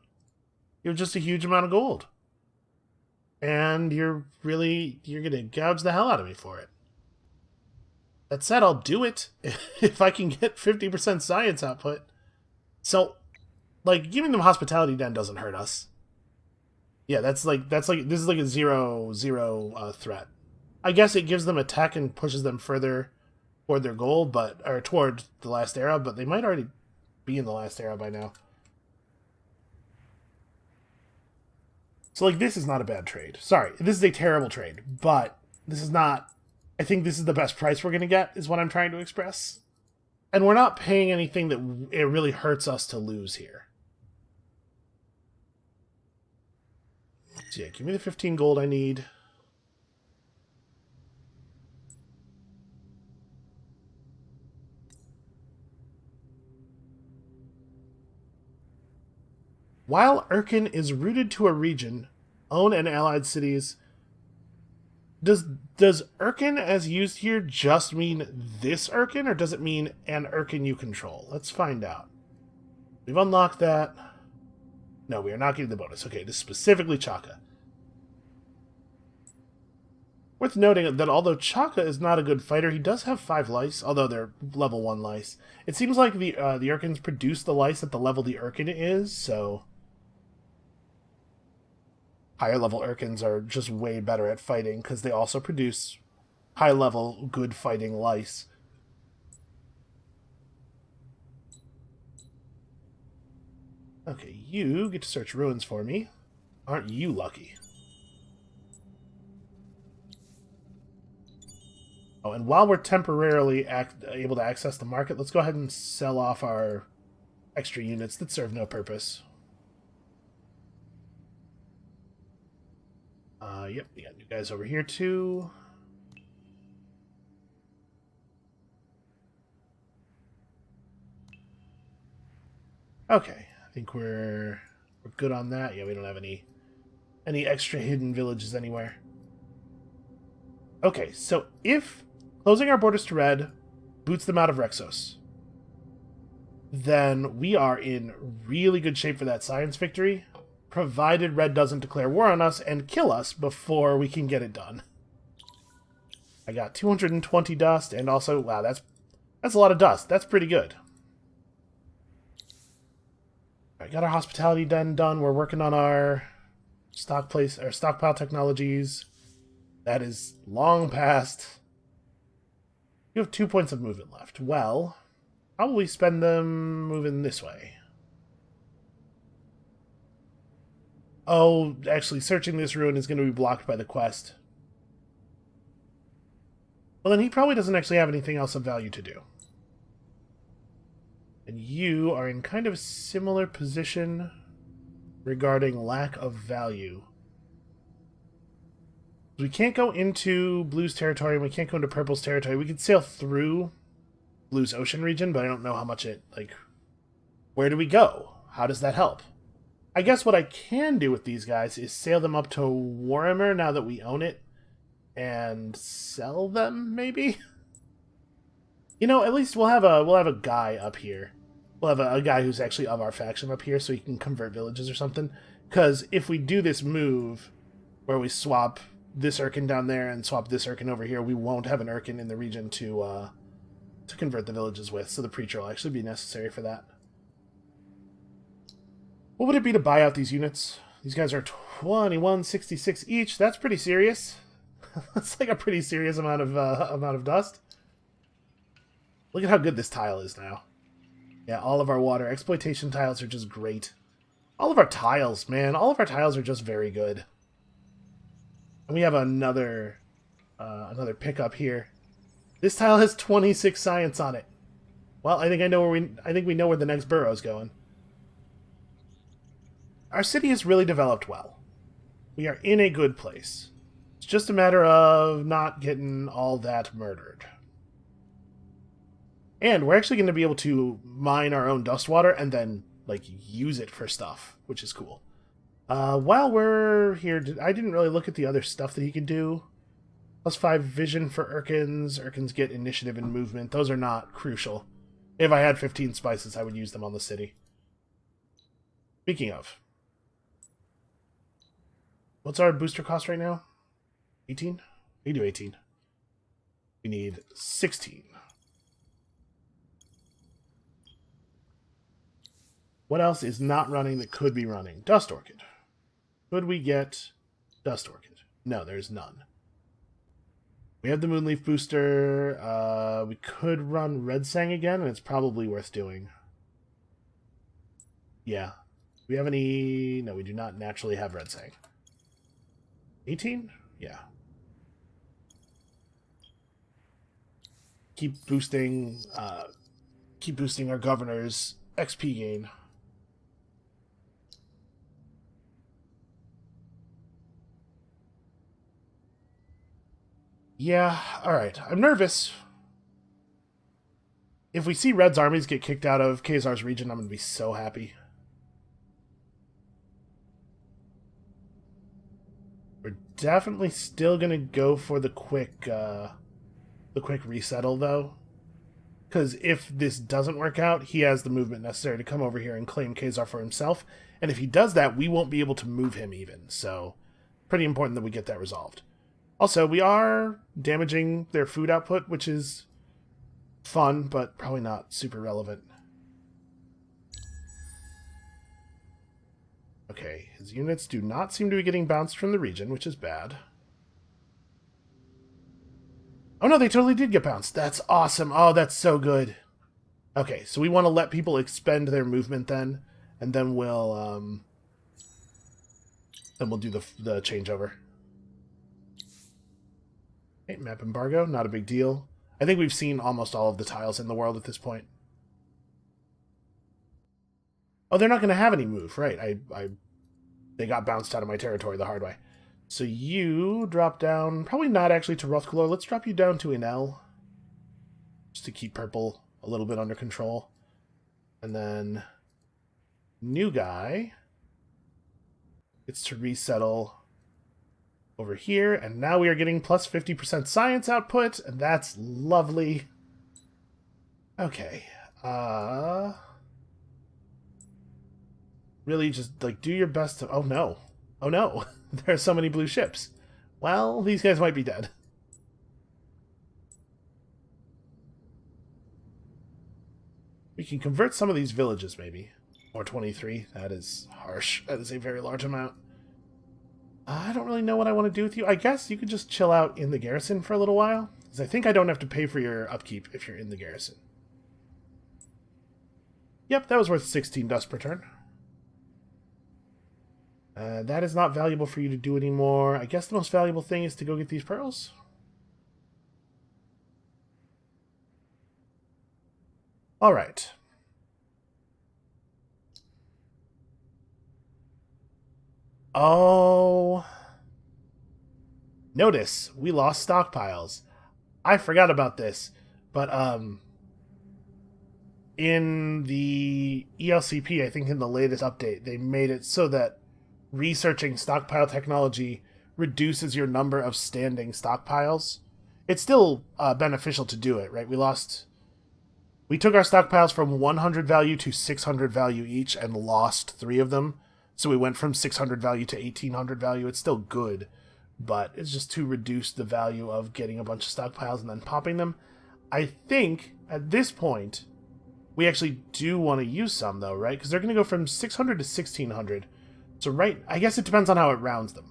You have just a huge amount of gold. And you're going to gouge the hell out of me for it. That said, I'll do it if I can get 50% science output. So, like, giving them Hospitality Den doesn't hurt us. Yeah, this is like a 0/0 threat. I guess it gives them attack and pushes them further toward their goal, or toward the last era, but they might already be in the last era by now. So, like, this is not a bad trade. Sorry, this is a terrible trade, but this is not... I think this is the best price we're going to get, is what I'm trying to express. And we're not paying anything that it really hurts us to lose here. So yeah, give me the 15 gold I need. While Urkan is rooted to a region, own and allied cities... Does Urkan as used here just mean this Urkan, or does it mean an Urkan you control? Let's find out. We've unlocked that. No, we are not getting the bonus. Okay, this is specifically Chaka. Worth noting that although Chaka is not a good fighter, he does have 5 lice, although they're level 1 lice. It seems like the Urkans produce the lice at the level the Urkan is, so... Higher level Urkans are just way better at fighting, because they also produce high level, good fighting lice. Okay, you get to search ruins for me. Aren't you lucky? Oh, and while we're temporarily able to access the market, let's go ahead and sell off our extra units that serve no purpose. Yep, we got you guys over here too. Okay, I think we're good on that. Yeah, we don't have any extra hidden villages anywhere. Okay, so if closing our borders to red boots them out of Rexos, then we are in really good shape for that science victory, provided red doesn't declare war on us and kill us before we can get it done. I got 220 dust, and also, wow, that's a lot of dust. That's pretty good. I got our hospitality den done. We're working on our stockpile technologies. That is long past. You have 2 points of movement left. Well, probably spend them moving this way. Oh, actually, searching this ruin is going to be blocked by the quest. Well, then he probably doesn't actually have anything else of value to do. And you are in kind of a similar position regarding lack of value. We can't go into Blue's territory, and we can't go into Purple's territory. We could sail through Blue's ocean region, but I don't know how much it, like... Where do we go? How does that help? I guess what I can do with these guys is sail them up to Warhammer now that we own it, and sell them, maybe? You know, at least we'll have a guy up here. We'll have a guy who's actually of our faction up here, so he can convert villages or something. Because if we do this move where we swap this Urkan down there and swap this Urkan over here, we won't have an Urkan in the region to convert the villages with. So the preacher will actually be necessary for that. What would it be to buy out these units? These guys are 2166 each. That's pretty serious. That's like a pretty serious amount of dust. Look at how good this tile is now. Yeah, all of our water exploitation tiles are just great. All of our tiles, man. All of our tiles are just very good. And we have another pickup here. This tile has 26 science on it. Well, I think we know where the next burrow's going. Our city has really developed well. We are in a good place. It's just a matter of not getting all that murdered. And we're actually going to be able to mine our own dust water and then, like, use it for stuff, which is cool. While we're here, I didn't really look at the other stuff that he can do. +5 vision for Urkans. Urkans get initiative and movement. Those are not crucial. If I had 15 spices, I would use them on the city. Speaking of, what's our booster cost right now? 18? We do 18. We need 16. What else is not running that could be running? Dust Orchid. Could we get Dust Orchid? No, there's none. We have the Moonleaf booster. We could run Red Sang again, and it's probably worth doing. Yeah. Do we have any... No, we do not naturally have Red Sang. 18? Yeah. Keep boosting our governor's XP gain. Yeah, alright. I'm nervous. If we see Red's armies get kicked out of Khazar's region, I'm going to be so happy. We're definitely still going to go for the quick resettle, though. Because if this doesn't work out, he has the movement necessary to come over here and claim Khazar for himself. And if he does that, we won't be able to move him even. So, pretty important that we get that resolved. Also, we are damaging their food output, which is fun, but probably not super relevant. Okay, his units do not seem to be getting bounced from the region, which is bad. Oh no, they totally did get bounced. That's awesome. Oh, that's so good. Okay, so we want to let people expend their movement then, and then we'll do the changeover. Okay, map embargo, not a big deal. I think we've seen almost all of the tiles in the world at this point. Oh, they're not going to have any move, right? They got bounced out of my territory the hard way. So you drop down, probably not actually to Rothkalor. Let's drop you down to Enel, just to keep purple a little bit under control. And then new guy gets to resettle over here, and now we are getting plus 50% science output, and that's lovely. Okay. Really just, like, do your best to... Oh, no. Oh, no. There are so many blue ships. Well, these guys might be dead. We can convert some of these villages, maybe. Or 23. That is harsh. That is a very large amount. I don't really know what I want to do with you. I guess you could just chill out in the garrison for a little while. Because I think I don't have to pay for your upkeep if you're in the garrison. Yep, that was worth 16 dust per turn. That is not valuable for you to do anymore. I guess the most valuable thing is to go get these pearls. Alright. Oh. Notice, we lost stockpiles. I forgot about this, but in the ELCP, I think in the latest update, they made it so that researching stockpile technology reduces your number of standing stockpiles. It's still beneficial to do it, right? We took our stockpiles from 100 value to 600 value each and lost 3 of them. So we went from 600 value to 1800 value. It's still good, but it's just to reduce the value of getting a bunch of stockpiles and then popping them. I think at this point, we actually do want to use some though, right? Because they're going to go from 600 to 1600. So I guess it depends on how it rounds them.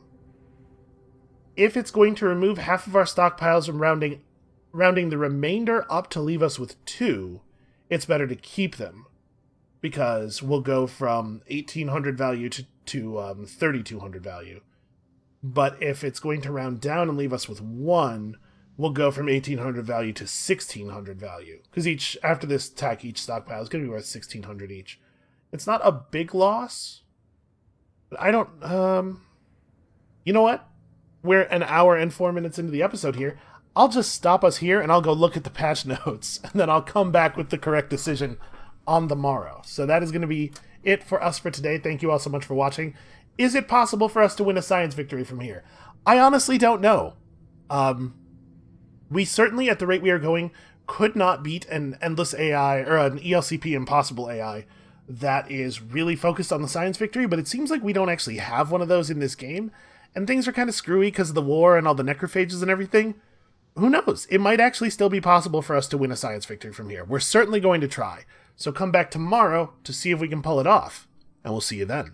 If it's going to remove half of our stockpiles from rounding the remainder up to leave us with 2, it's better to keep them, because we'll go from 1800 value to 3200 value. But if it's going to round down and leave us with 1, we'll go from 1800 value to 1600 value, because after this attack, each stockpile is going to be worth 1600 each. It's not a big loss, but I don't. You know what? We're an hour and 4 minutes into the episode here. I'll just stop us here and I'll go look at the patch notes, and then I'll come back with the correct decision on the morrow. So that is going to be it for us for today. Thank you all so much for watching. Is it possible for us to win a science victory from here? I honestly don't know. We certainly, at the rate we are going, could not beat an endless AI or an ELCP impossible AI that is really focused on the science victory, but it seems like we don't actually have one of those in this game. And things are kind of screwy because of the war and all the necrophages and everything. Who knows? It might actually still be possible for us to win a science victory from here. We're certainly going to try. So come back tomorrow to see if we can pull it off. And we'll see you then.